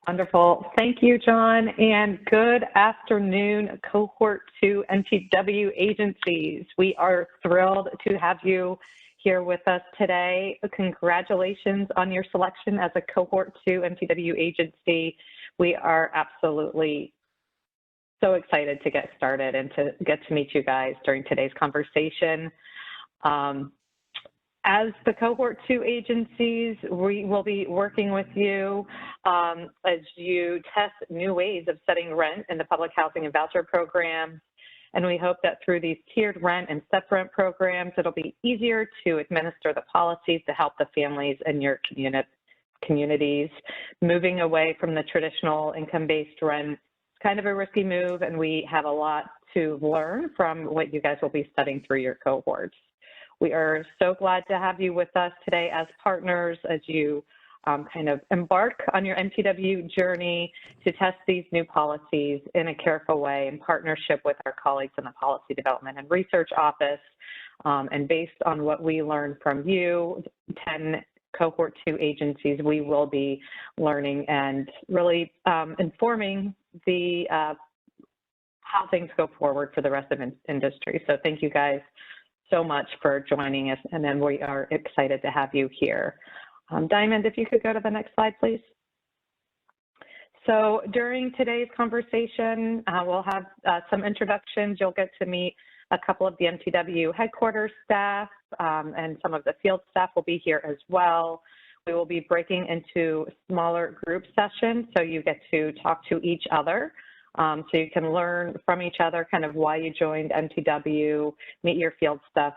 Wonderful. Thank you, John, and good afternoon, Cohort 2 MTW agencies. We are thrilled to have you here with us today. Congratulations on your selection as a Cohort 2 MTW agency. We are absolutely so excited to get started and to get to meet you guys during today's conversation. As the Cohort 2 agencies, we will be working with you as you test new ways of setting rent in the public housing and voucher programs. And we hope that through these tiered rent and step rent programs, it'll be easier to administer the policies to help the families in your communities. Moving away from the traditional income-based rent, it's kind of a risky move, and we have a lot to learn from what you guys will be studying through your cohorts. We are so glad to have you with us today as partners as you kind of embark on your MTW journey to test these new policies in a careful way in partnership with our colleagues in the Policy Development and Research Office. And based on what we learned from you, 10 Cohort 2 agencies, we will be learning and really informing the how things go forward for the rest of industry. So thank you guys so much for joining us, and then we are excited to have you here. Diamond, if you could go to the next slide, please. So during today's conversation, we'll have some introductions. You'll get to meet a couple of the MTW headquarters staff, and some of the field staff will be here as well. We will be breaking into smaller group sessions, so you get to talk to each other. So you can learn from each other kind of why you joined MTW, meet your field staff,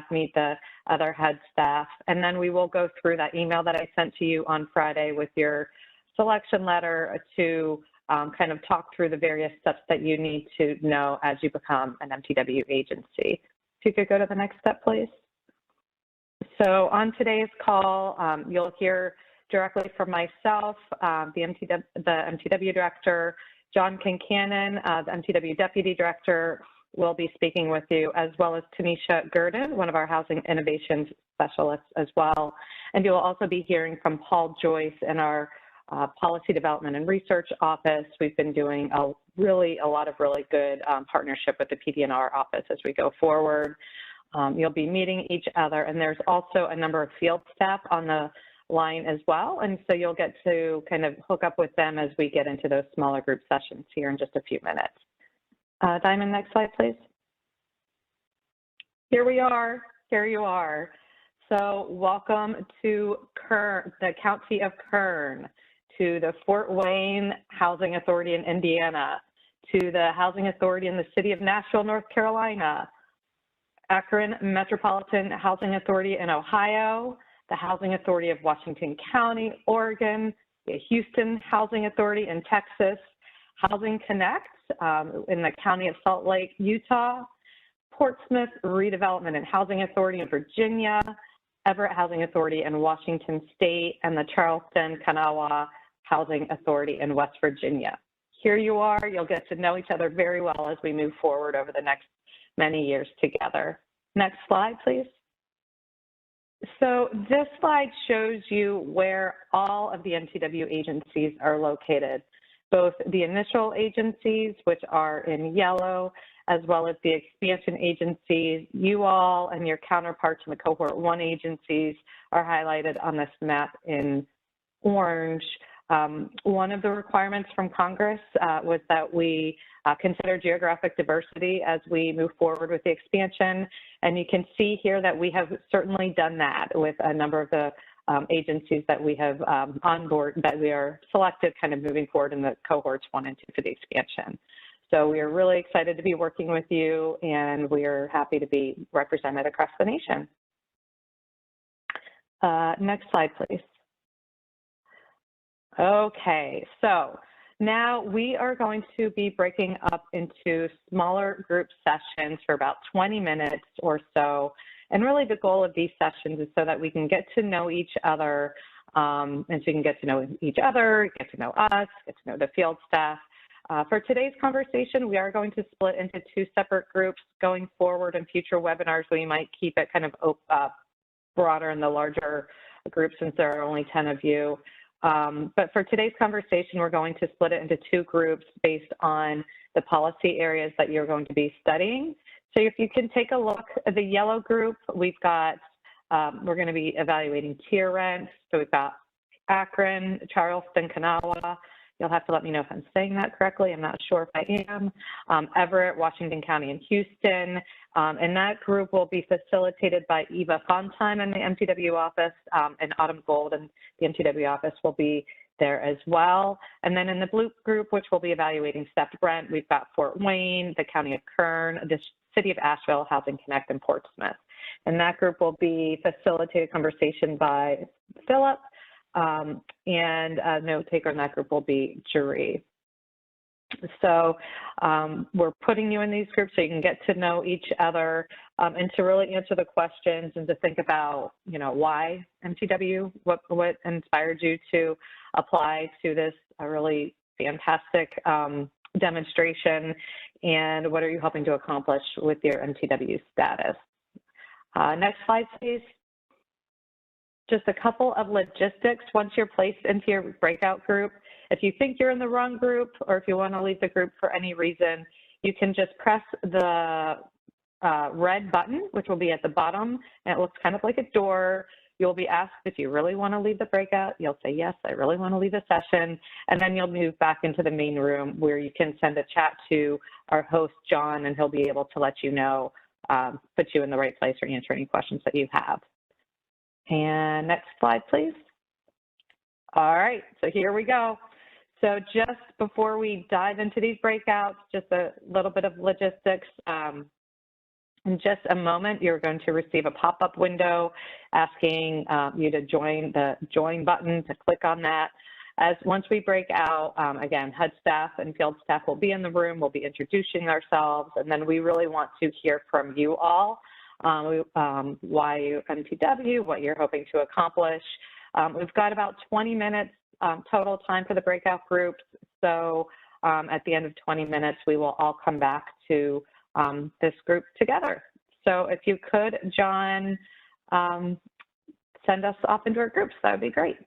meet the other HUD staff, and then we will go through that email that I sent to you on Friday with your selection letter to kind of talk through the various steps that you need to know as you become an MTW agency. If you could go to the next step, please. So on today's call, you'll hear directly from myself, the MTW director. John Kincannon, the MTW Deputy Director, will be speaking with you, as well as Tanisha Gurdon, one of our Housing Innovation Specialists as well. And you will also be hearing from Paul Joyce in our Policy Development and Research Office. We've been doing a lot of really good partnership with the PD&R office as we go forward. You'll be meeting each other, and there's also a number of field staff on the line as well, and so you'll get to kind of hook up with them as we get into those smaller group sessions here in just a few minutes. Diamond, next slide, please. Here we are. Here you are. So welcome to Kern, the County of Kern, to the Fort Wayne Housing Authority in Indiana, to the Housing Authority in the City of Nashville, North Carolina, Akron Metropolitan Housing Authority in Ohio, the Housing Authority of Washington County, Oregon, the Houston Housing Authority in Texas, Housing Connect in the County of Salt Lake, Utah, Portsmouth Redevelopment and Housing Authority in Virginia, Everett Housing Authority in Washington State, and the Charleston Kanawha Housing Authority in West Virginia. Here you are. You'll get to know each other very well as we move forward over the next many years together. Next slide, please. So this slide shows you where all of the MTW agencies are located, both the initial agencies, which are in yellow, as well as the expansion agencies. You all and your counterparts in the Cohort 1 agencies are highlighted on this map in orange. One of the requirements from Congress was that we consider geographic diversity as we move forward with the expansion. And you can see here that we have certainly done that with a number of the agencies that we have on board, that we are selected kind of moving forward in the cohorts 1 and 2 for the expansion. So we are really excited to be working with you, and we are happy to be represented across the nation. Next slide, please. Okay, so now we are going to be breaking up into smaller group sessions for about 20 minutes or so. And really the goal of these sessions is so that we can get to know each other, and so you can get to know each other, get to know us, get to know the field staff. For today's conversation, we are going to split into 2 separate groups. Going forward in future webinars, we might keep it kind of broader in the larger group since there are only 10 of you. But for today's conversation, we're going to split it into two groups based on the policy areas that you're going to be studying. So if you can take a look at the yellow group, we've got, we're going to be evaluating tier rent. So we've got Akron, Charleston, Kanawha. You'll have to let me know if I'm saying that correctly. I'm not sure if I am. Everett, Washington County, and Houston. And that group will be facilitated by Eva Fontime in the MTW office, and Autumn Gold and the MTW office will be there as well. And then in the blue group, which will be evaluating stepped rent, we've got Fort Wayne, the County of Kern, the City of Asheville, Housing Connect, and Portsmouth. And that group will be facilitated conversation by Philip, and a note taker in that group will be Jeree. So we're putting you in these groups so you can get to know each other, and to really answer the questions and to think about, you know, why MTW, what inspired you to apply to this really fantastic demonstration, and what are you hoping to accomplish with your MTW status. Next slide, please. Just a couple of logistics once you're placed into your breakout group. If you think you're in the wrong group, or if you want to leave the group for any reason, you can just press the red button, which will be at the bottom, and it looks kind of like a door. You'll be asked if you really want to leave the breakout. You'll say, yes, I really want to leave the session. And then you'll move back into the main room where you can send a chat to our host, John, and he'll be able to let you know, put you in the right place or answer any questions that you have. And next slide, please. All right, so here we go. So just before we dive into these breakouts, just a little bit of logistics. In just a moment, you're going to receive a pop-up window asking you to join the join button, to click on that. As once we break out, again, HUD staff and field staff will be in the room. We'll be introducing ourselves, and then we really want to hear from you all. Why you MTW, what you're hoping to accomplish. We've got about 20 minutes total time for the breakout groups. So at the end of 20 minutes, we will all come back to this group together. So if you could, John, send us off into our groups, that would be great.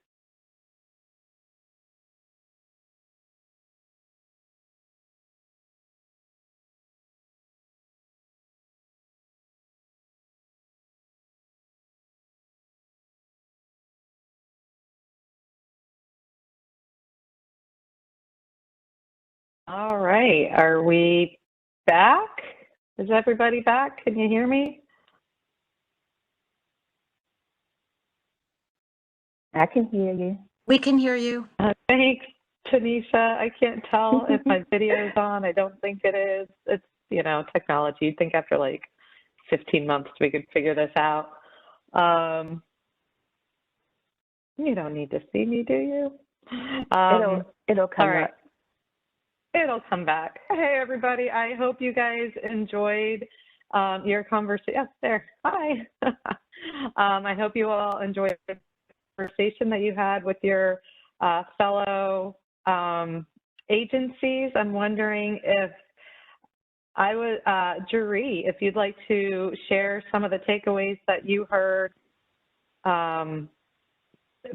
All right, are we back? Is everybody back? Can you hear me? I can hear you. We can hear you. Thanks, Tanisha. I can't tell if my video is on. I don't think it is. It's, you know, technology. You'd think after like 15 months we could figure this out. You don't need to see me, do you? It'll come up. It'll come back. Hey, everybody. I hope you guys enjoyed your conversation. Yes, there. Hi. I hope you all enjoyed the conversation that you had with your fellow agencies. I'm wondering if I would, Jeree, if you'd like to share some of the takeaways that you heard from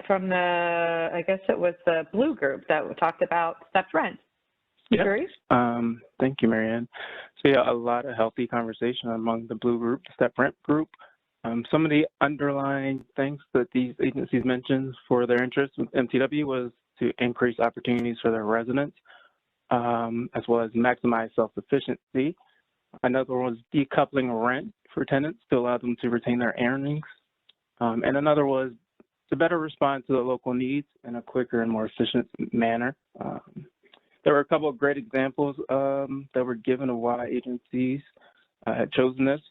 the, I guess it was the blue group that talked about stepped rent. Yeah. Thank you, Marianne. So yeah, a lot of healthy conversation among the blue group, the step rent group. Some of the underlying things that these agencies mentioned for their interest with MTW was to increase opportunities for their residents, as well as maximize self-sufficiency. Another one was decoupling rent for tenants to allow them to retain their earnings. And another was to better respond to the local needs in a quicker and more efficient manner. There were a couple of great examples that were given of why agencies had chosen this.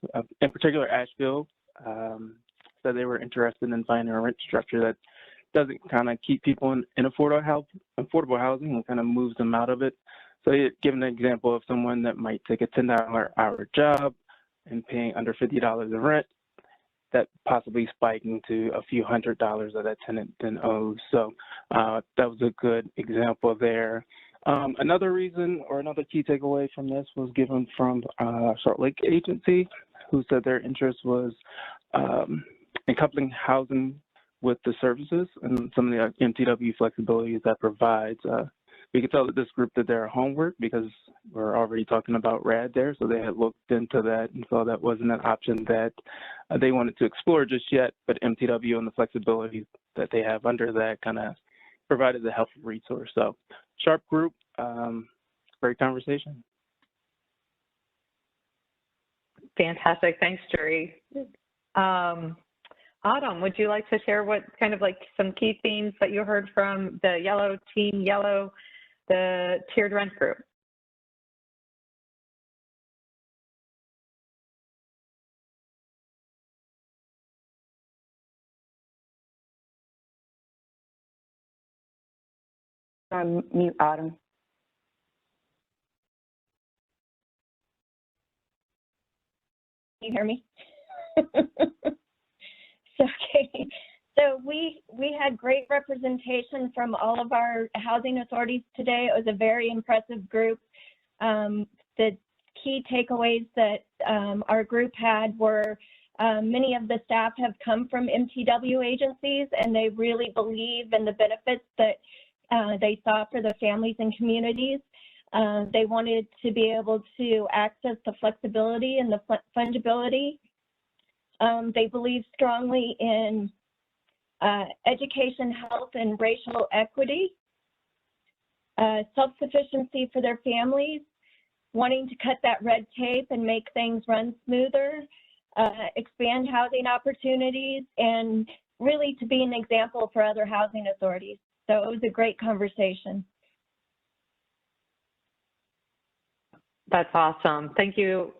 In particular, Asheville said they were interested in finding a rent structure that doesn't kind of keep people in affordable housing and kind of moves them out of it. So they given an example of someone that might take a $10 hour job and paying under $50 in rent, that possibly spiking to a few $100s that that tenant then owes. So that was a good example there. Another reason or another key takeaway from this was given from Salt Lake agency, who said their interest was in coupling housing with the services and some of the MTW flexibilities that provides. We could tell that this group did their homework because we're already talking about RAD there, so they had looked into that and saw that wasn't an option that they wanted to explore just yet, but MTW and the flexibility that they have under that kind of provided a helpful resource. So sharp group, great conversation. Fantastic, thanks, Jerry. Autumn, would you like to share what kind of like some key themes that you heard from the Yellow Team Yellow, the tiered rent group? Mute Autumn. Can you hear me? Okay. So we had great representation from all of our housing authorities today. It was a very impressive group. The key takeaways that our group had were many of the staff have come from MTW agencies, and they really believe in the benefits that they saw for the families and communities. They wanted to be able to access the flexibility and the fungibility. They believe strongly in education, health, and racial equity, self-sufficiency for their families, wanting to cut that red tape and make things run smoother, expand housing opportunities, and really to be an example for other housing authorities. So it was a great conversation. That's awesome. Thank you,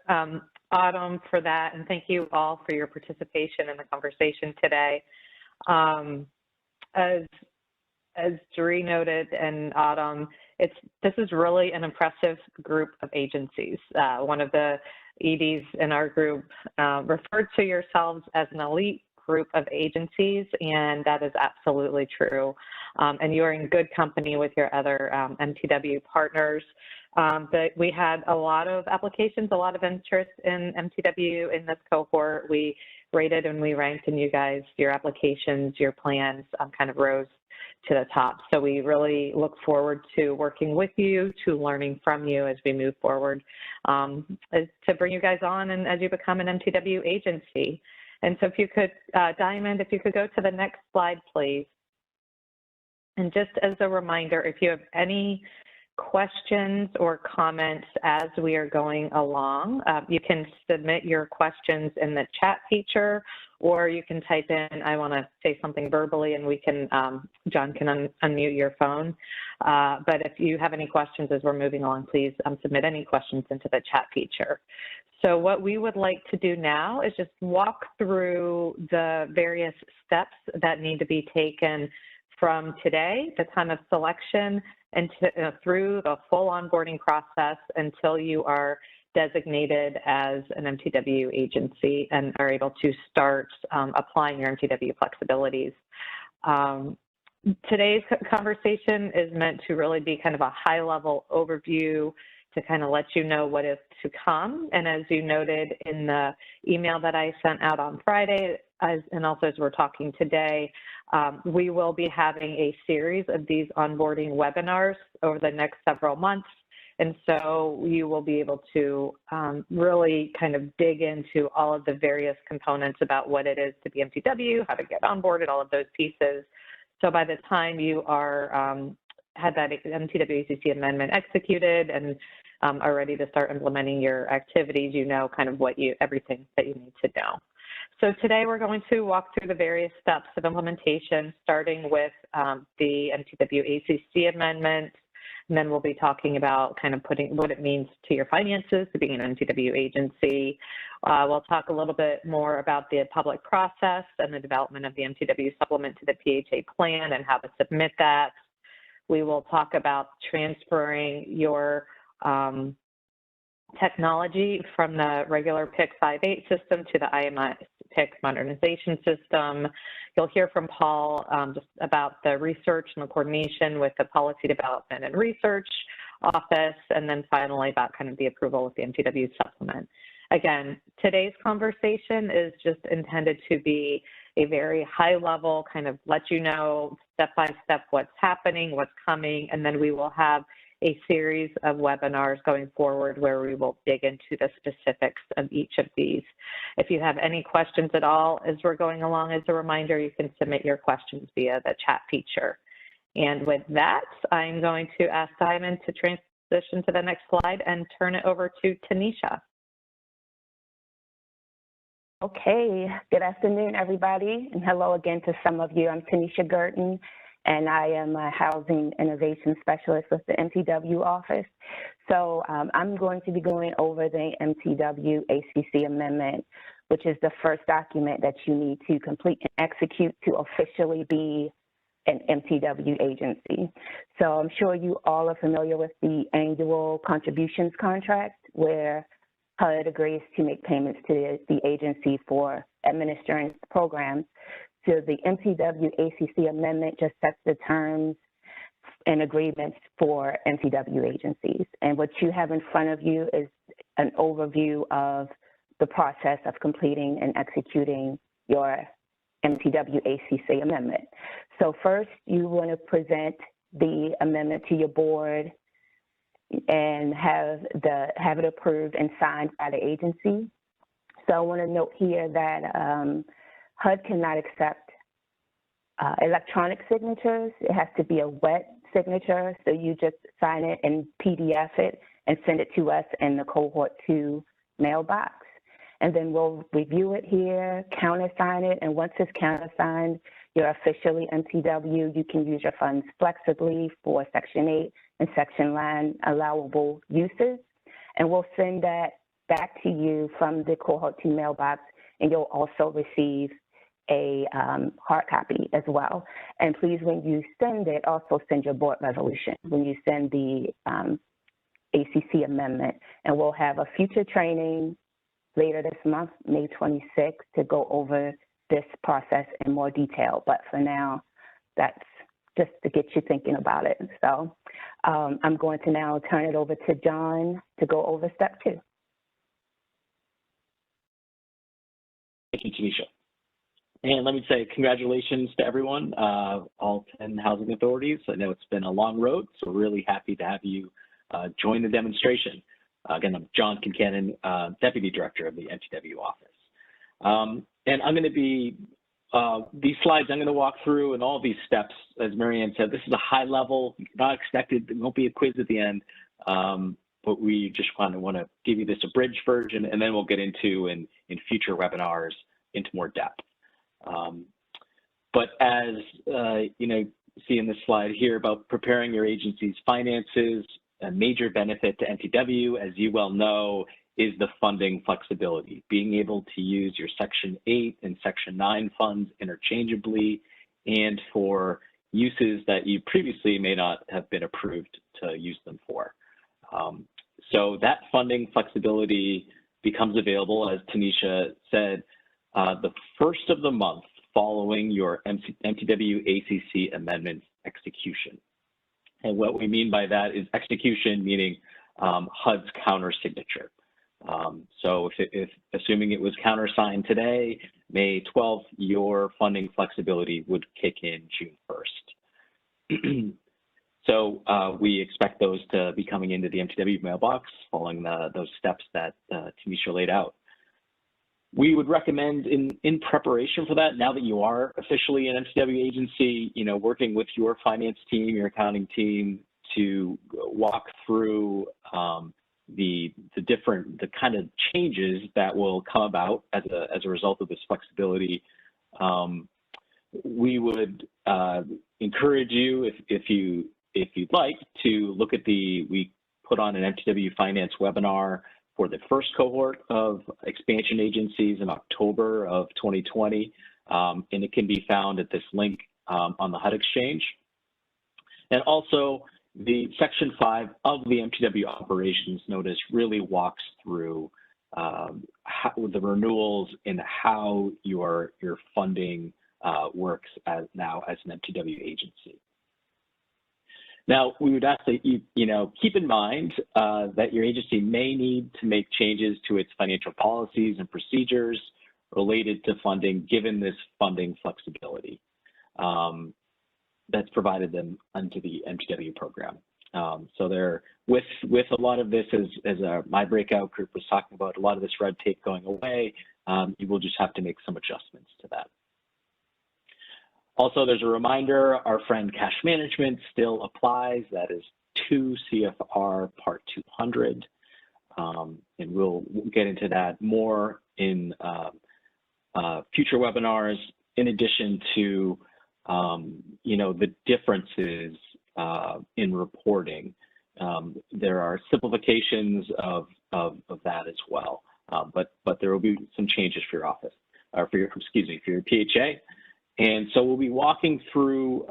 Autumn, for that, and thank you all for your participation in the conversation today. As Jerry noted and Autumn, this is really an impressive group of agencies. One of the EDs in our group referred to yourselves as an elite group of agencies, and that is absolutely true. And you're in good company with your other MTW partners. But we had a lot of applications, a lot of interest in MTW in this cohort. We rated and we ranked, and you guys, your applications, your plans kind of rose to the top. So we really look forward to working with you, to learning from you as we move forward, to bring you guys on and as you become an MTW agency. And so if you could, Diamond, if you could go to the next slide, please. And just as a reminder, if you have any questions or comments as we are going along, you can submit your questions in the chat feature, or you can type in, I want to say something verbally, and we can, John can unmute your phone. But if you have any questions as we're moving along, please submit any questions into the chat feature. So what we would like to do now is just walk through the various steps that need to be taken from today, the time of selection, and through the full onboarding process until you are designated as an MTW agency and are able to start applying your MTW flexibilities. Today's conversation is meant to really be kind of a high-level overview to kind of let you know what is to come. And as you noted in the email that I sent out on Friday, and also as we're talking today, we will be having a series of these onboarding webinars over the next several months. And so you will be able to really kind of dig into all of the various components about what it is to be MTW, how to get onboarded, all of those pieces. So by the time you are had that MTW ACC amendment executed and are ready to start implementing your activities, you know kind of everything that you need to know. So today we're going to walk through the various steps of implementation, starting with the MTW ACC amendment, and then we'll be talking about kind of putting what it means to your finances to being an MTW agency. We'll talk a little bit more about the public process and the development of the MTW supplement to the PHA plan and how to submit that. We will talk about transferring your technology from the regular PIC 5.8 system to the IMI PIC modernization system. You'll hear from Paul just about the research and the coordination with the Policy Development and Research Office, and then finally about kind of the approval of the MTW supplement. Again, today's conversation is just intended to be a very high level, kind of let you know step by step what's happening, what's coming, and then we will have a series of webinars going forward where we will dig into the specifics of each of these. If you have any questions at all as we're going along, as a reminder, you can submit your questions via the chat feature. And with that, I'm going to ask Simon to transition to the next slide and turn it over to Tanisha. Okay, good afternoon, everybody, and hello again to some of you. I'm Tanisha Girton, and I am a Housing Innovation Specialist with the MTW office. So I'm going to be going over the MTW ACC Amendment, which is the first document that you need to complete and execute to officially be an MTW agency. So I'm sure you all are familiar with the annual contributions contract where HUD agrees to make payments to the agency for administering programs. So the MTW ACC Amendment just sets the terms and agreements for MTW agencies. And what you have in front of you is an overview of the process of completing and executing your MTW ACC Amendment. So first, you want to present the amendment to your board and have it approved and signed by the agency. So I want to note here that HUD cannot accept electronic signatures. It has to be a wet signature, so you just sign it and PDF it and send it to us in the Cohort 2 mailbox. And then we'll review it here, countersign it, and once it's countersigned, you're officially MTW. You can use your funds flexibly for Section 8 and Section 9 allowable uses. And we'll send that back to you from the Cohort 2 mailbox, and you'll also receive a hard copy as well. And please, when you send it, also send your board resolution when you send the ACC amendment. And we'll have a future training later this month, May 26th, to go over this process in more detail. But for now, that's just to get you thinking about it. So I'm going to now turn it over to John to go over step 2. Thank you, Tanisha. And let me say congratulations to everyone, all 10 housing authorities. I know it's been a long road, so we're really happy to have you join the demonstration. Again, I'm John Kincannon, Deputy Director of the MTW office. And I'm going to be, these slides I'm going to walk through and all these steps, as Marianne said, this is a high level, not expected, there won't be a quiz at the end, but we just kind of want to give you this abridged version, and then we'll get into, in future webinars, into more depth. But as, you know, see in this slide here about preparing your agency's finances, a major benefit to MTW, as you well know, is the funding flexibility, being able to use your Section 8 and Section 9 funds interchangeably and for uses that you previously may not have been approved to use them for. So that funding flexibility becomes available, as Tanisha said, the first of the month following your MTW ACC amendment execution. And what we mean by that is execution, meaning HUD's countersignature. So if assuming it was countersigned today, May 12th, your funding flexibility would kick in June 1st. So we expect those to be coming into the MTW mailbox following those steps that Tanisha laid out. We would recommend in preparation for that, now that you are officially an MTW agency, you know, working with your finance team, your accounting team to walk through the kind of changes that will come about as a result of this flexibility. We would encourage you, if you'd like, to look at we put on an MTW Finance webinar for the first cohort of expansion agencies in October of 2020, and it can be found at this link on the HUD Exchange. And also, the Section 5 of the MTW Operations Notice really walks through the renewals and how your funding works now as an MTW agency. Now, we would ask that you keep in mind that your agency may need to make changes to its financial policies and procedures related to funding, given this funding flexibility that's provided them under the MTW program. So they're, with a lot of this, as my breakout group was talking about, a lot of this red tape going away, you will just have to make some adjustments to that. Also, there's a reminder, our friend cash management still applies. That is 2 CFR Part 200. And we'll get into that more in future webinars, in addition to you know, the differences in reporting. There are simplifications of that as well, but there will be some changes for your office, or for your, excuse me, for your PHA. And so we'll be walking through,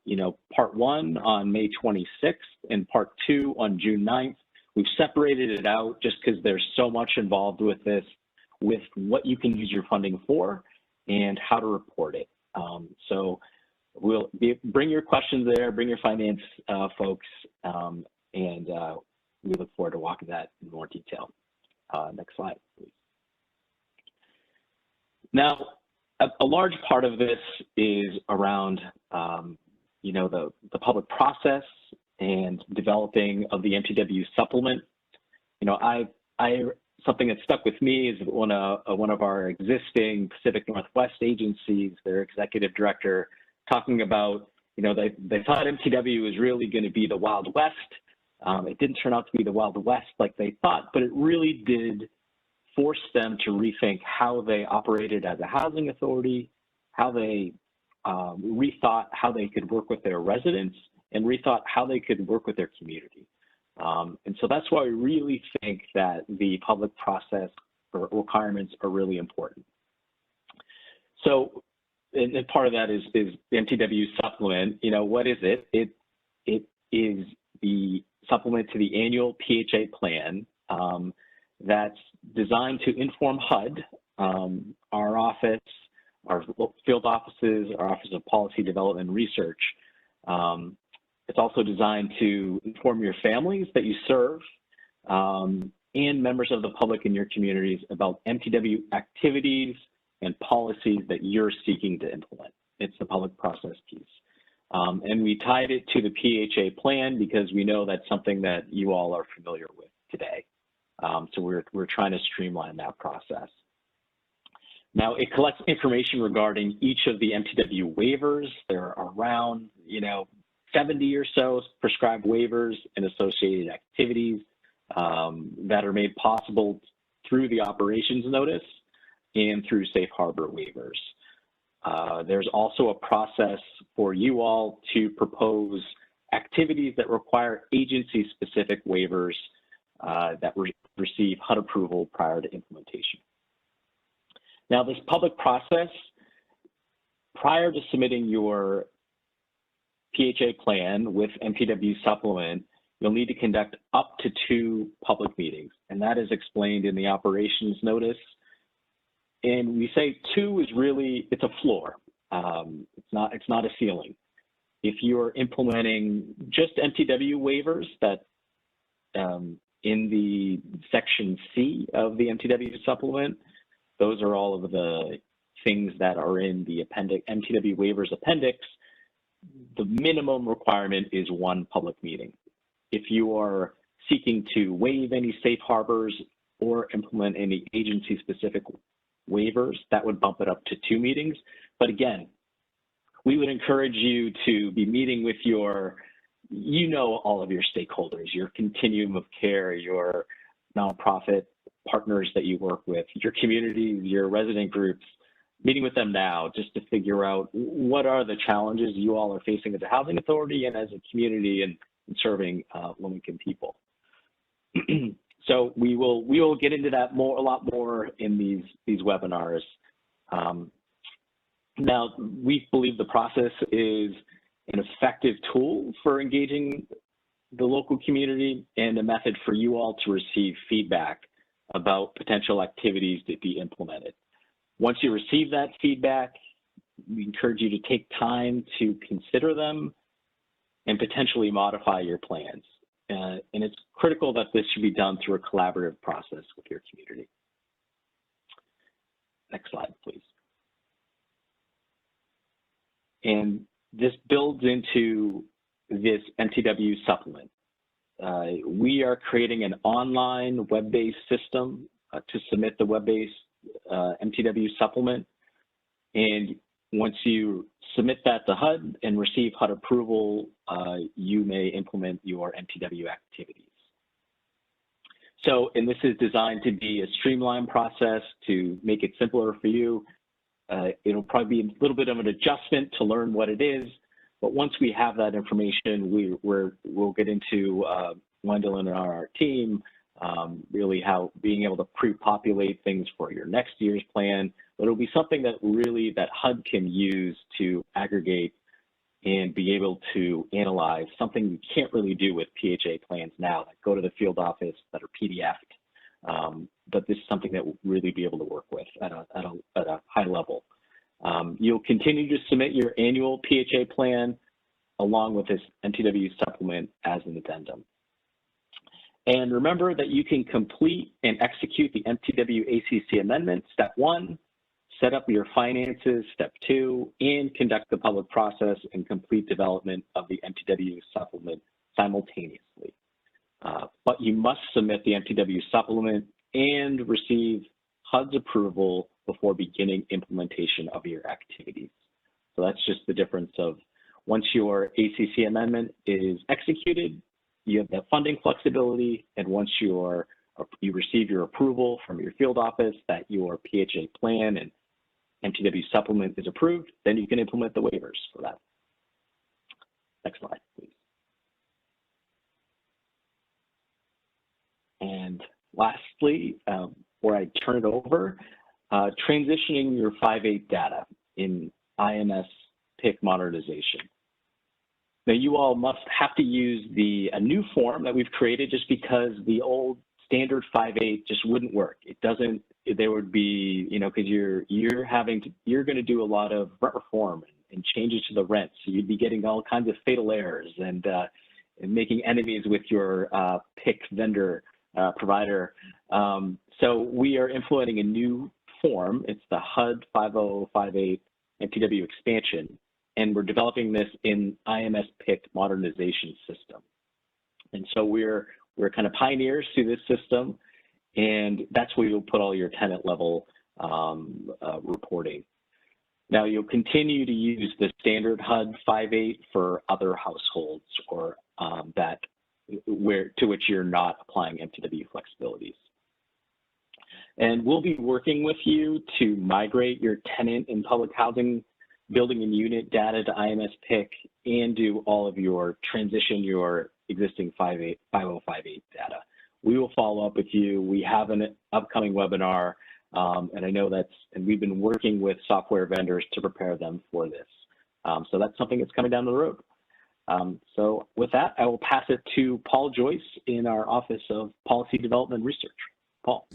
you know, part 1 on May 26th and part 2 on June 9th. We've separated it out just because there's so much involved with this, with what you can use your funding for and how to report it. So we'll bring your questions there, bring your finance folks, and we look forward to walking that in more detail. Next slide, please. Now, a large part of this is around, you know, the public process and developing of the MTW supplement. You know, something that stuck with me is one of our existing Pacific Northwest agencies, their executive director, talking about, you know, they thought MTW was really going to be the Wild West. It didn't turn out to be the Wild West like they thought, but it really did force them to rethink how they operated as a housing authority, how they rethought how they could work with their residents, and rethought how they could work with their community. And so that's why we really think that the public process or requirements are really important. So, and part of that is the MTW supplement. You know, what is it? It is the supplement to the annual PHA plan that's designed to inform HUD, our office, our field offices, our Office of Policy Development and Research. It's also designed to inform your families that you serve and members of the public in your communities about MTW activities and policies that you're seeking to implement. It's the public process piece. And we tied it to the PHA plan because we know that's something that you all are familiar with today. So we're trying to streamline that process. Now, it collects information regarding each of the MTW waivers. There are around, you know, 70 or so prescribed waivers and associated activities that are made possible through the operations notice and through safe harbor waivers. There's also a process for you all to propose activities that require agency-specific waivers that receive HUD approval prior to implementation. Now, this public process, prior to submitting your PHA plan with MTW supplement, you'll need to conduct up to 2 public meetings, and that is explained in the operations notice. And we say 2 is really, it's a floor. It's not a ceiling. If you're implementing just MTW waivers that in the section C of the MTW supplement, those are all of the things that are in the appendix, MTW waivers appendix. The minimum requirement is 1 public meeting. If you are seeking to waive any safe harbors or implement any agency-specific waivers, that would bump it up to 2 meetings. But again, we would encourage you to be meeting with your, you know, all of your stakeholders, your continuum of care, your nonprofit partners that you work with, your communities, your resident groups, meeting with them now just to figure out what are the challenges you all are facing as a housing authority and as a community and serving low-income people. So we will get into that a lot more in these webinars. Now, we believe the process is an effective tool for engaging the local community and a method for you all to receive feedback about potential activities to be implemented. Once you receive that feedback, we encourage you to take time to consider them and potentially modify your plans. And it's critical that this should be done through a collaborative process with your community. Next slide, please. And this builds into this MTW supplement. We are creating an online web-based system to submit the web-based MTW supplement. And once you submit that to HUD and receive HUD approval, you may implement your MTW activities. So, and this is designed to be a streamlined process to make it simpler for you. It'll probably be a little bit of an adjustment to learn what it is, but once we have that information, we'll get into Wendell and our team, really how being able to pre-populate things for your next year's plan. But it'll be something that really that HUD can use to aggregate and be able to analyze something you can't really do with PHA plans now that go to the field office that are PDF'd. But this is something that we'll really be able to work with at a high level. You'll continue to submit your annual PHA plan along with this MTW supplement as an addendum. And remember that you can complete and execute the MTW ACC amendment, step 1, set up your finances, step 2, and conduct the public process and complete development of the MTW supplement simultaneously. But you must submit the MTW supplement and receive HUD's approval before beginning implementation of your activities. So that's just the difference of once your ACC amendment is executed, you have the funding flexibility, and once you receive your approval from your field office that your PHA plan and MTW supplement is approved, then you can implement the waivers for that. Next slide, please. And lastly, before I turn it over, transitioning your 5.8 data in IMS PIC modernization. Now, you all must have to use a new form that we've created just because the old standard 5.8 just wouldn't work. It doesn't. There would be, you know, because you're going to do a lot of rent reform and changes to the rent, so you'd be getting all kinds of fatal errors and making enemies with your PIC vendor provider. So we are implementing a new form. It's the HUD 5058 MTW expansion. And we're developing this in IMS PIC modernization system. And so we're kind of pioneers to this system, and that's where you'll put all your tenant level reporting. Now you'll continue to use the standard HUD 5.8 for other households or to which you're not applying MTW flexibilities. And we'll be working with you to migrate your tenant and public housing building and unit data to IMS PIC and do all of your your existing 5058 data. We will follow up with you. We have an upcoming webinar, and I know and we've been working with software vendors to prepare them for this. So that's something that's coming down the road. So with that, I will pass it to Paul Joyce in our Office of Policy Development Research. Paul.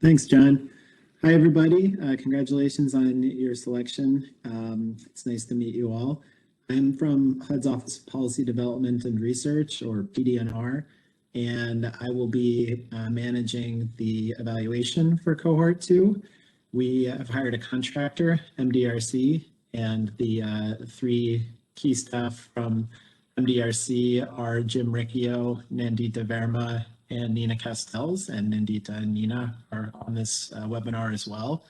Thanks, John. Hi, everybody. Congratulations on your selection. It's nice to meet you all. I'm from HUD's Office of Policy Development and Research, or PD&R, and I will be managing the evaluation for Cohort 2. We have hired a contractor, MDRC, and the 3 key staff from MDRC are Jim Riccio, Nandita Verma, and Nina Castells, and Nandita and Nina are on this webinar as well.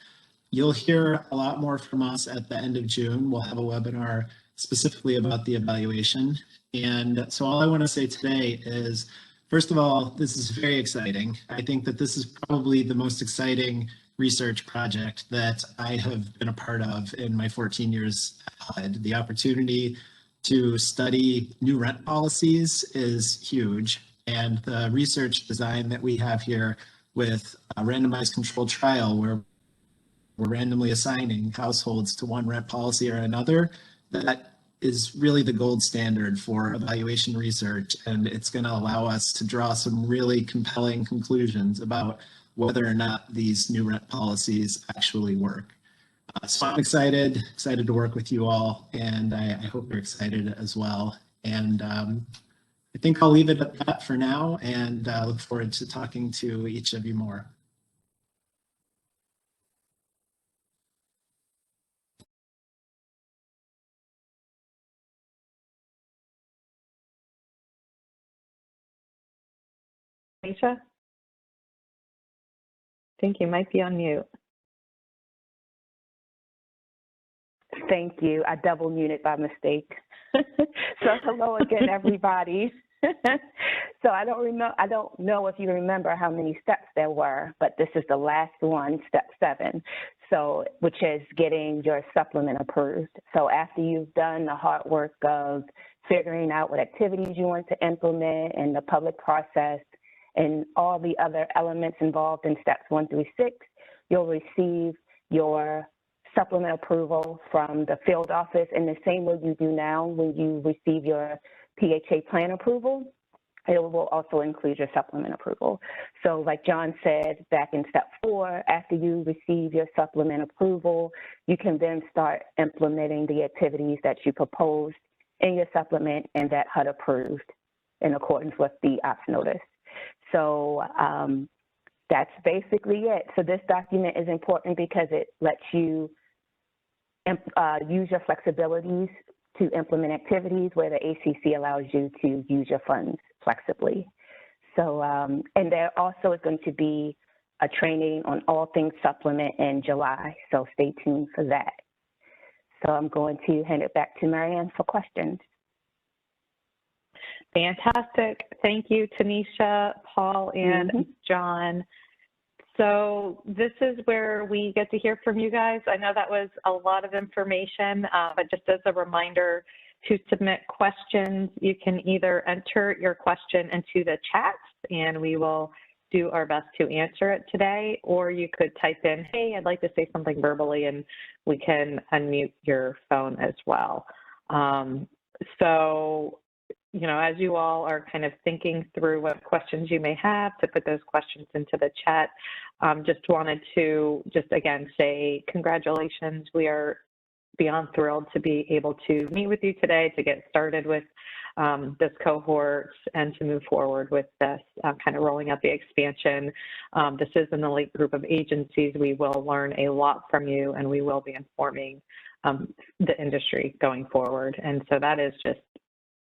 You'll hear a lot more from us at the end of June. We'll have a webinar specifically about the evaluation. And so all I want to say today is, first of all, this is very exciting. I think that this is probably the most exciting research project that I have been a part of in my 14 years at HUD. The opportunity to study new rent policies is huge. And the research design that we have here with a randomized controlled trial where we're randomly assigning households to one rent policy or another, that is really the gold standard for evaluation research. And it's going to allow us to draw some really compelling conclusions about whether or not these new rent policies actually work. So I'm excited to work with you all, and I hope you're excited as well. And I think I'll leave it at that for now, and look forward to talking to each of you more. Tanisha? I think you might be on mute. Thank you. I double muted by mistake. So hello again, everybody. So I don't know if you remember how many steps there were, but this is the last one, step 7. So, which is getting your supplement approved. So after you've done the hard work of figuring out what activities you want to implement and the public process and all the other elements involved in steps 1 through 6, you'll receive your supplement approval from the field office in the same way you do now when you receive your PHA plan approval. It will also include your supplement approval. So like John said, back in step 4, after you receive your supplement approval, you can then start implementing the activities that you proposed in your supplement and that HUD approved in accordance with the ops notice. So that's basically it. So this document is important because it lets you use your flexibilities to implement activities where the ACC allows you to use your funds flexibly. So, and there also is going to be a training on all things supplement in July, so stay tuned for that. So I'm going to hand it back to Marianne for questions. Fantastic. Thank you, Tanisha, Paul, and John. So this is where we get to hear from you guys. I know that was a lot of information, but just as a reminder to submit questions, you can either enter your question into the chat and we will do our best to answer it today, or you could type in, hey, I'd like to say something verbally, and we can unmute your phone as well. So, you know, as you all are kind of thinking through what questions you may have, to put those questions into the chat, just wanted to again say congratulations. We are beyond thrilled to be able to meet with you today to get started with this cohort and to move forward with this kind of rolling out the expansion. This is an elite group of agencies. We will learn a lot from you, and we will be informing the industry going forward. And so that is just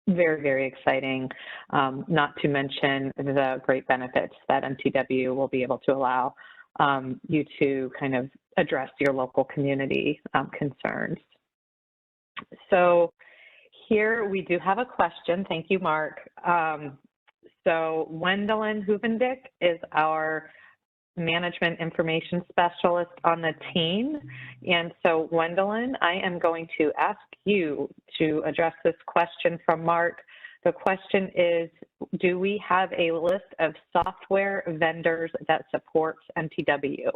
very, very exciting, not to mention the great benefits that MTW will be able to allow you to kind of address your local community concerns. So here we do have a question. Thank you, Mark. So Wendelin Huvendick is our Management Information Specialist on the team. And so Wendelin, I am going to ask you to address this question from Mark. The question is, do we have a list of software vendors that supports MTW?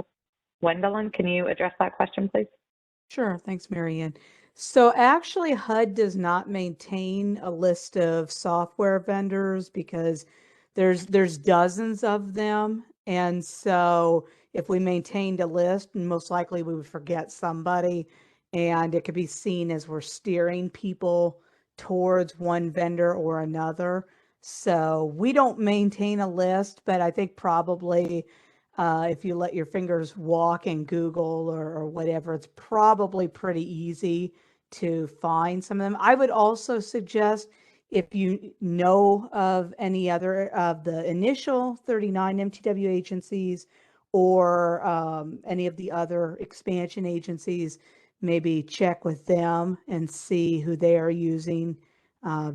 Wendelin, can you address that question, please? Sure, thanks, Marianne. So actually, HUD does not maintain a list of software vendors because there's dozens of them. And so if we maintained a list, most likely we would forget somebody, and it could be seen as we're steering people towards one vendor or another. So we don't maintain a list, but I think probably if you let your fingers walk in Google or whatever, it's probably pretty easy to find some of them. I would also suggest, if you know of any other of the initial 39 MTW agencies or any of the other expansion agencies, maybe check with them and see who they are using,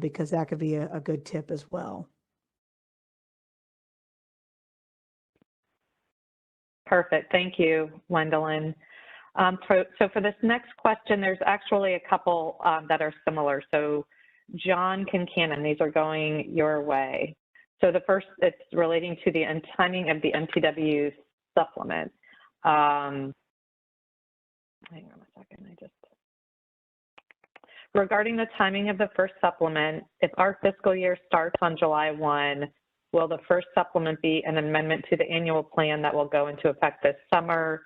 because that could be a good tip as well. Perfect. Thank you, Wendelin. So for this next question, there's actually a couple that are similar. So John Kincannon, these are going your way. So the first, it's relating to the timing of the MTW supplement. Hang on a second, regarding the timing of the first supplement, if our fiscal year starts on July 1, will the first supplement be an amendment to the annual plan that will go into effect this summer?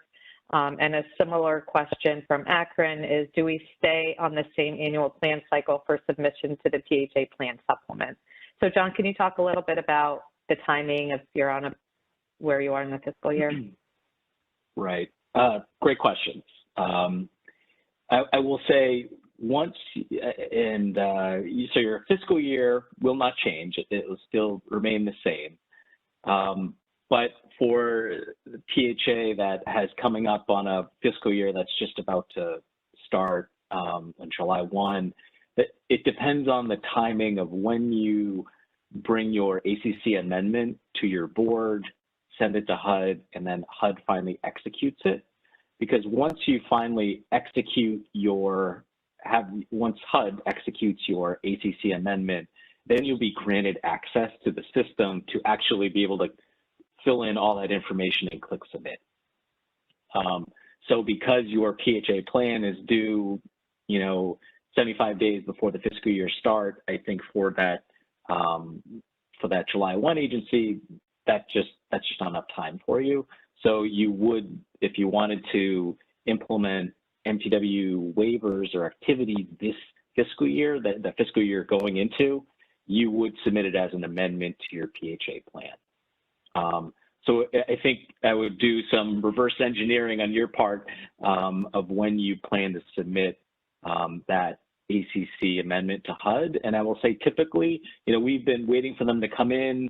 And a similar question from Akron is, do we stay on the same annual plan cycle for submission to the PHA plan supplement? So John, can you talk a little bit about the timing of where you are in the fiscal year? Right. Great questions. I will say once, so your fiscal year will not change. It will still remain the same. But for the PHA that has coming up on a fiscal year that's just about to start on July 1, it depends on the timing of when you bring your ACC amendment to your board, send it to HUD, and then HUD finally executes it. Because once you finally execute once HUD executes your ACC amendment, then you'll be granted access to the system to actually be able to fill in all that information and click submit. So because your PHA plan is due, 75 days before the fiscal year start, I think for that July 1 agency, that's just not enough time for you. So you would, if you wanted to implement MTW waivers or activities this fiscal year, the fiscal year going into, you would submit it as an amendment to your PHA plan. So I think I would do some reverse engineering on your part of when you plan to submit that ACC amendment to HUD. And I will say typically, we've been waiting for them to come in.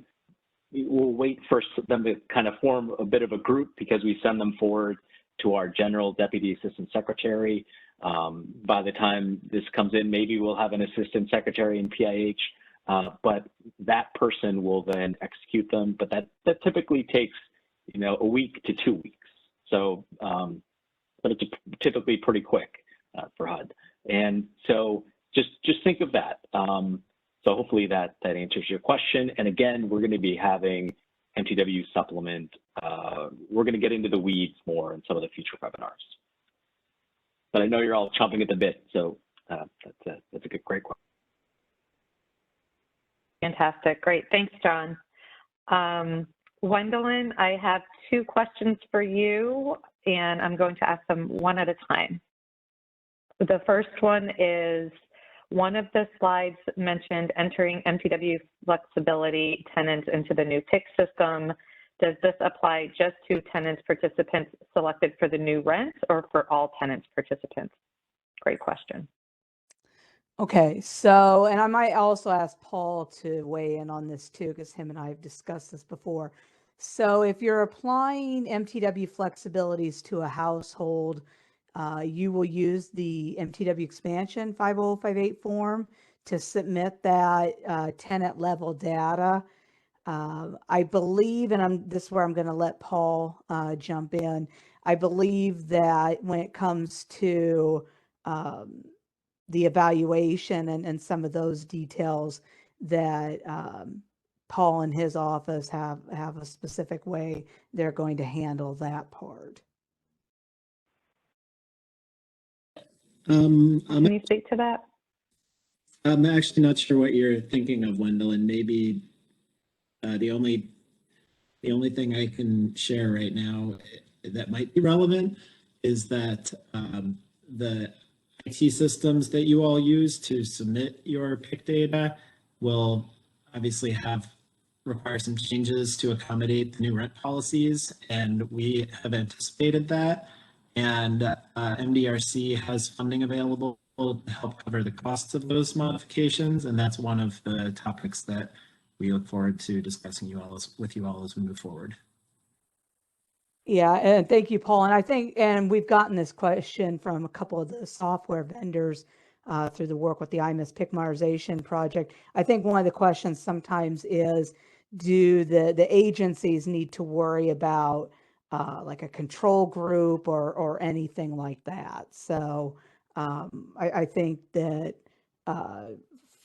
We'll wait for them to kind of form a bit of a group because we send them forward to our General Deputy Assistant Secretary. By the time this comes in, maybe we'll have an Assistant Secretary in PIH, but that person will then execute them. But that typically takes, a week to 2 weeks. So, but it's typically pretty quick for HUD. And so just think of that. So hopefully that answers your question. And again, we're going to be having MTW Supplement. We're going to get into the weeds more in some of the future webinars. But I know you're all chomping at the bit, so that's a great question. Fantastic, great, thanks, John. Gwendolyn, I have 2 questions for you, and I'm going to ask them one at a time. The first one is, one of the slides mentioned entering MTW flexibility tenants into the new PIC system. Does this apply just to tenants participants selected for the new rent or for all tenants participants? Great question. Okay, so, and I might also ask Paul to weigh in on this too, because him and I have discussed this before. So if you're applying MTW flexibilities to a household, you will use the MTW expansion 50058 form to submit that tenant level data. I believe, and this is where I'm going to let Paul jump in. I believe that when it comes to the evaluation and some of those details, that Paul and his office have a specific way they're going to handle that part. Can you speak to that? I'm actually not sure what you're thinking of, Wendell, and maybe the only thing I can share right now that might be relevant is that the IT systems that you all use to submit your PIC data will obviously require some changes to accommodate the new rent policies, and we have anticipated that. And MDRC has funding available to help cover the costs of those modifications, and that's one of the topics that we look forward to discussing with you all as we move forward. Yeah, and thank you, Paul. And I think, and we've gotten this question from a couple of the software vendors through the work with the IMIS PIC Modernization project. I think one of the questions sometimes is, do the agencies need to worry about like a control group or anything like that? So I think that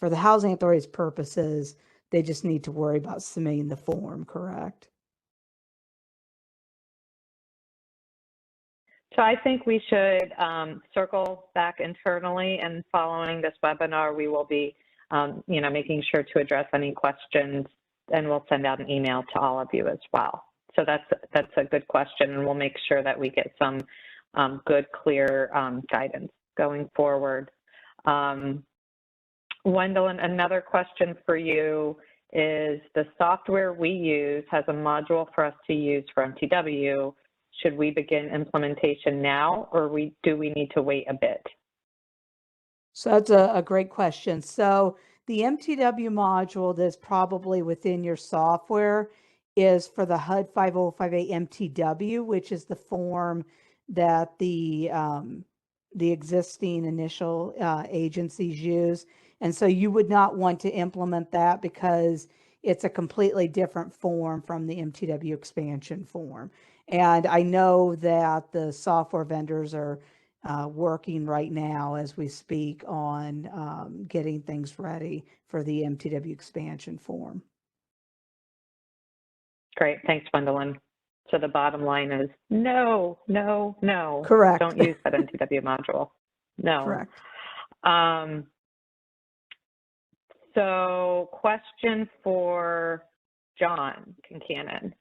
for the housing authority's purposes, they just need to worry about submitting the form, correct? So I think we should circle back internally, and following this webinar, we will be, making sure to address any questions, and we'll send out an email to all of you as well. So that's a good question, and we'll make sure that we get some good, clear guidance going forward. Wendell, another question for you is, the software we use has a module for us to use for MTW. Should we begin implementation now, or do we need to wait a bit? So that's a great question. So the MTW module that's probably within your software is for the HUD 5058 MTW, which is the form that the existing initial agencies use. And so you would not want to implement that because it's a completely different form from the MTW expansion form. And I know that the software vendors are working right now as we speak on getting things ready for the MTW expansion form. Great, thanks, Gwendolyn. So the bottom line is no, no, no. Correct. Don't use that MTW module. No. Correct. So question for John Kincannon.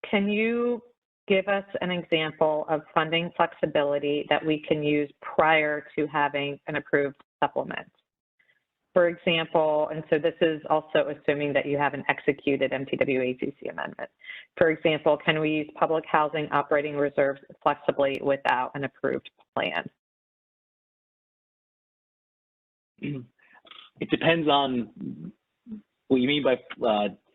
Can you give us an example of funding flexibility that we can use prior to having an approved supplement? For example, and so this is also assuming that you have an executed MTW ACC amendment. For example, can we use public housing operating reserves flexibly without an approved plan? It depends on what you mean by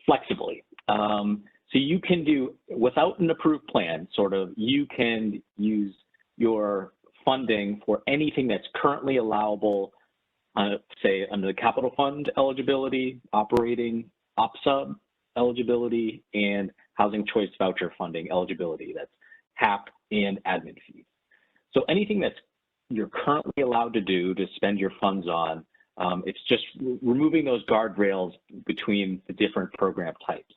flexibly. So you can do, without an approved plan, sort of, you can use your funding for anything that's currently allowable, say under the capital fund eligibility, operating OPSUB eligibility, and housing choice voucher funding eligibility. That's HAP and admin fees. So anything that's you're currently allowed to do to spend your funds on, it's just removing those guardrails between the different program types.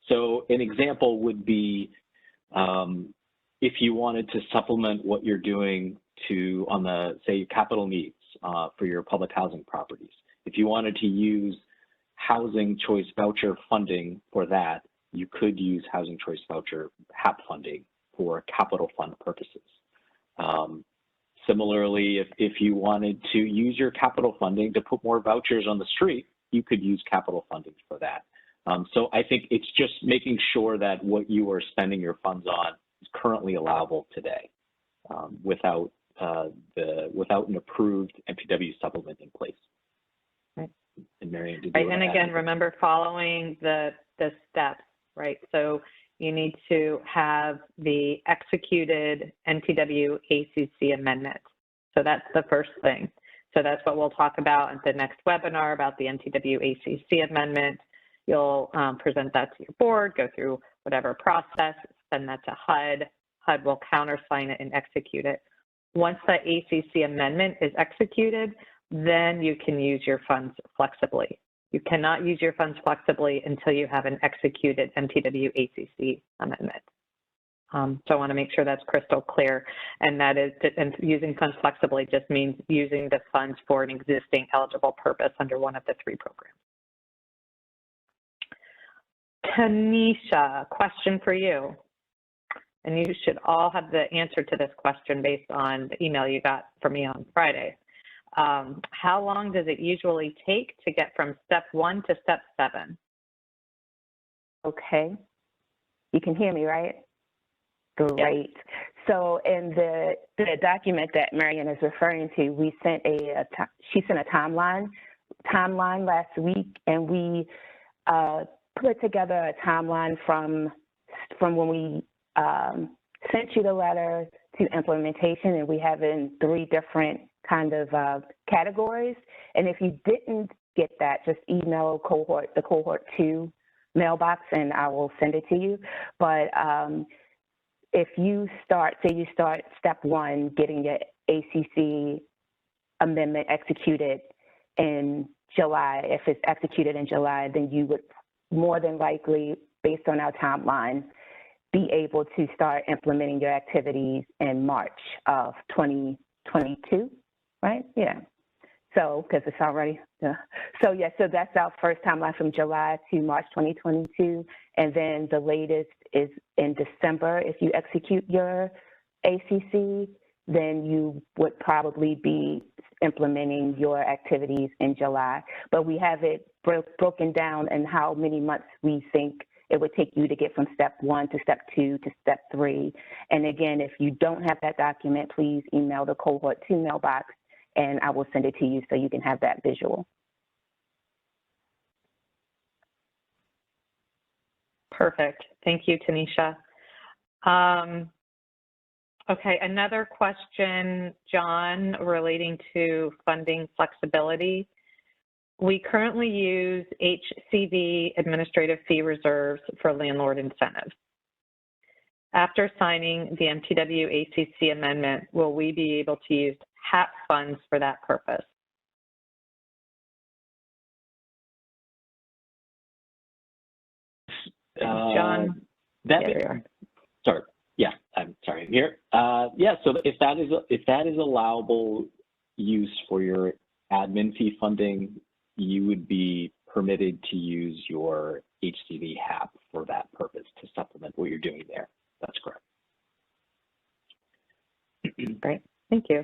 So an example would be if you wanted to supplement what you're doing to on the, say, capital needs for your public housing properties. If you wanted to use housing choice voucher funding for that, you could use housing choice voucher HAP funding for capital fund purposes. Similarly, if you wanted to use your capital funding to put more vouchers on the street, you could use capital funding for that. So I think it's just making sure that what you are spending your funds on is currently allowable today without an approved MTW supplement in place. Right. And Marianne, did you right. want And to again, remember following the steps, right? So you need to have the executed MTW ACC amendment. So that's the first thing. So that's what we'll talk about at the next webinar about the MTW ACC amendment. You'll present that to your board, go through whatever process, send that to HUD. HUD will countersign it and execute it. Once that ACC amendment is executed, then you can use your funds flexibly. You cannot use your funds flexibly until you have an executed MTW ACC amendment. So I want to make sure that's crystal clear, and that is, and using funds flexibly just means using the funds for an existing eligible purpose under one of the three programs. Tanisha, question for you. And you should all have the answer to this question based on the email you got from me on Friday. How long does it usually take to get from step 1 to step 7? Okay. You can hear me, right? Great. Yep. So in the document that Marianne is referring to, we sent she sent a timeline last week, and we put together a timeline from when we sent you the letter to implementation, and we have in 3 different kind of categories. And if you didn't get that, just email the Cohort 2 mailbox, and I will send it to you. But if you start, say you start step 1, getting your ACC amendment executed in July, if it's executed in July, then you would more than likely, based on our timeline, be able to start implementing your activities in March of 2022, right? Yeah. So, because it's already, yeah. So that's our first timeline from July to March 2022. And then the latest is in December. If you execute your ACC, then you would probably be implementing your activities in July. But we have it broken down in how many months we think it would take you to get from step 1 to step 2 to step 3. And again, if you don't have that document, please email the Cohort 2 mailbox, and I will send it to you so you can have that visual. Perfect. Thank you, Tanisha. Okay, another question, John, relating to funding flexibility. We currently use HCV administrative fee reserves for landlord incentives. After signing the MTW ACC amendment, will we be able to use HAP funds for that purpose? John, Sorry. Yeah, I'm sorry. I'm here. Yeah. So if that is allowable use for your admin fee funding, you would be permitted to use your HCV HAP for that purpose to supplement what you're doing there. That's correct. Great. Thank you.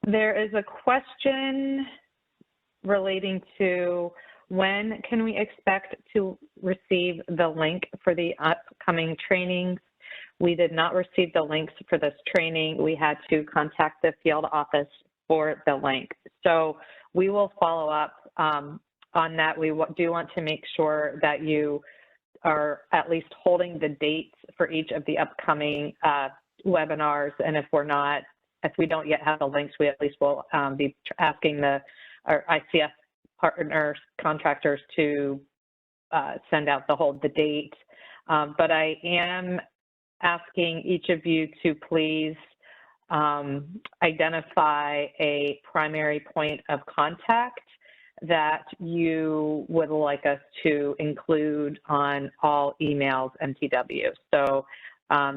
There is a question relating to when can we expect to receive the link for the upcoming trainings? We did not receive the links for this training. We had to contact the field office for the link. So we will follow up on that. We do want to make sure that you are at least holding the dates for each of the upcoming webinars. And if we don't yet have the links, we at least will be asking our ICF partners, contractors to send out the date. But I am asking each of you to please identify a primary point of contact that you would like us to include on all emails MTW. So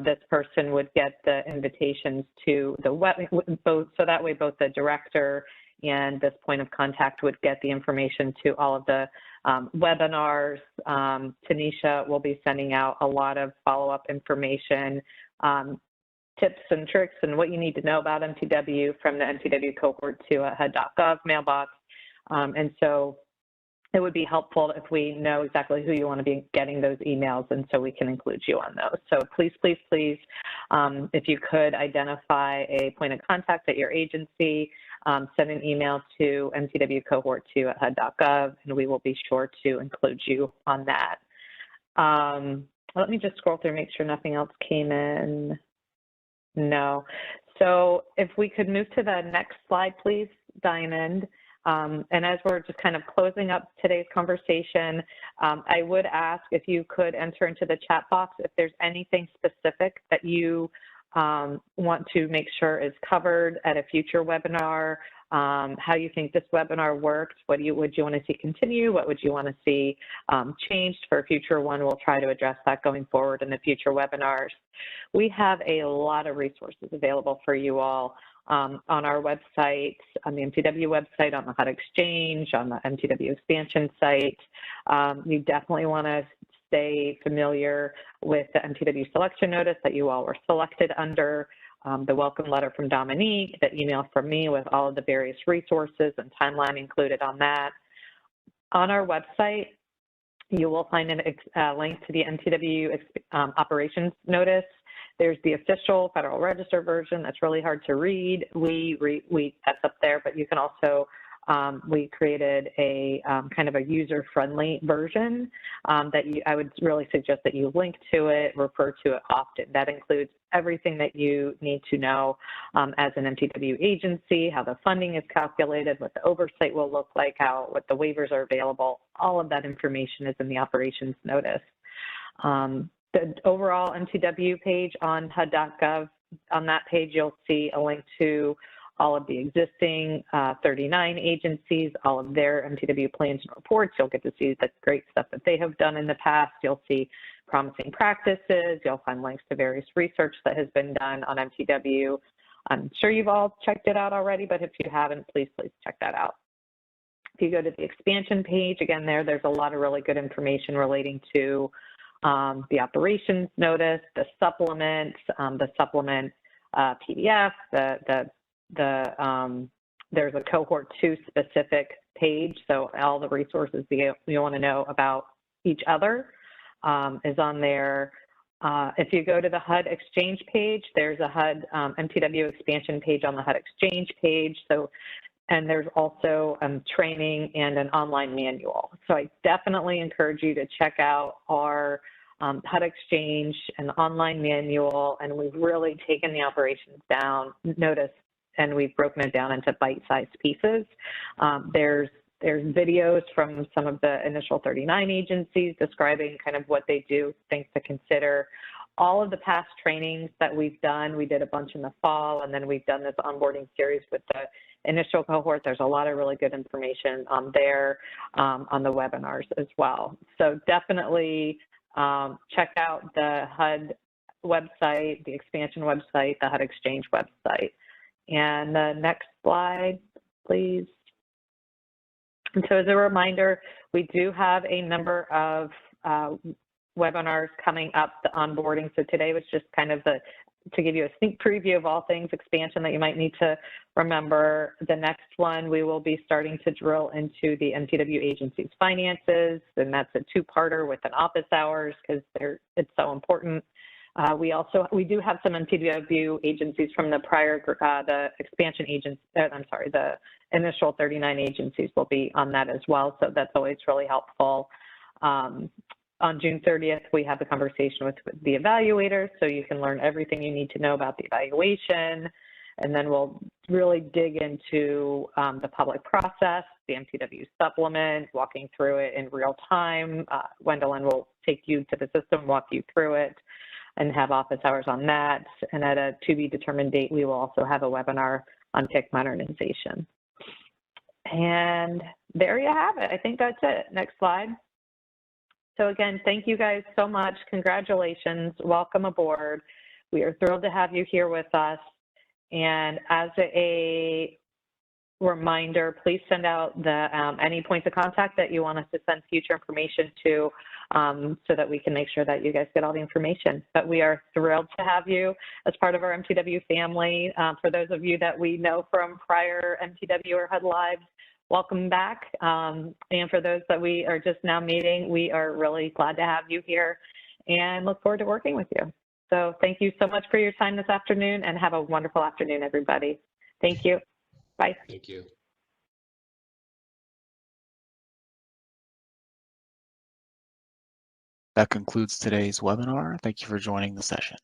this person would get the invitations to the web, so that way both the director and this point of contact would get the information to all of the webinars. Tanisha will be sending out a lot of follow-up information, tips and tricks and what you need to know about MTW from the MTW cohort to a HUD.gov mailbox. And so it would be helpful if we know exactly who you want to be getting those emails, and so we can include you on those. So please, please, please, if you could identify a point of contact at your agency, send an email to mtwcohort2@hud.gov, and we will be sure to include you on that. Let me just scroll through, make sure nothing else came in. No. So if we could move to the next slide, please, Diamond. And as we're just kind of closing up today's conversation, I would ask if you could enter into the chat box if there's anything specific that you want to make sure is covered at a future webinar, how you think this webinar worked, would you want to see continue, what would you want to see changed for a future one. We'll try to address that going forward in the future webinars. We have a lot of resources available for you all on our website, on the MTW website, on the HUD Exchange, on the MTW expansion site. You definitely want to stay familiar with the MTW selection notice that you all were selected under, the welcome letter from Dominique, the email from me with all of the various resources and timeline included on that. On our website, you will find a link to the MTW operations notice. There's the official Federal Register version that's really hard to read. That's up there, but you can also, we created a kind of a user-friendly version that I would really suggest that you link to it, refer to it often. That includes everything that you need to know as an MTW agency, how the funding is calculated, what the oversight will look like, what the waivers are available. All of that information is in the operations notice. The overall MTW page on HUD.gov, on that page, you'll see a link to all of the existing 39 agencies, all of their MTW plans and reports. You'll get to see the great stuff that they have done in the past. You'll see promising practices. You'll find links to various research that has been done on MTW. I'm sure you've all checked it out already, but if you haven't, please check that out. If you go to the expansion page, again, there's a lot of really good information relating to the operations notice, the supplement PDF, there's a cohort 2 specific page, so all the resources you want to know about each other is on there. If you go to the HUD Exchange page, there's a HUD MTW expansion page on the HUD Exchange page. So and there's also training and an online manual. So I definitely encourage you to check out our HUD Exchange and online manual, and we've really taken the operations down, and we've broken it down into bite-sized pieces. There's videos from some of the initial 39 agencies describing kind of what they do, things to consider. All of the past trainings that we've done, we did a bunch in the fall, and then we've done this onboarding series with the initial cohort. There's a lot of really good information on there, on the webinars as well. So definitely check out the HUD website, the expansion website, the HUD Exchange website. And the next slide, please. And so as a reminder, we do have a number of webinars coming up, the onboarding. So today was just kind of to give you a sneak preview of all things expansion that you might need to remember. The next one, we will be starting to drill into the MTW agency's finances, and that's a two-parter with an office hours because it's so important. We do have some MTW agencies from the prior, the expansion agents, the initial 39 agencies will be on that as well. So that's always really helpful. On June 30th, we have the conversation with the evaluators, so you can learn everything you need to know about the evaluation. And then we'll really dig into the public process, the MTW supplement, walking through it in real time. Gwendolyn will take you to the system, walk you through it, and have office hours on that. And at a to-be-determined date, we will also have a webinar on PIC modernization. And there you have it. I think that's it. Next slide. So again, thank you guys so much. Congratulations. Welcome aboard. We are thrilled to have you here with us. And as a reminder, please send out any points of contact that you want us to send future information to, so that we can make sure that you guys get all the information. But we are thrilled to have you as part of our MTW family. For those of you that we know from prior MTW or HUD Lives, welcome back. And for those that we are just now meeting, we are really glad to have you here and look forward to working with you. So thank you so much for your time this afternoon, and have a wonderful afternoon, everybody. Thank you. Bye. Thank you. That concludes today's webinar. Thank you for joining the session.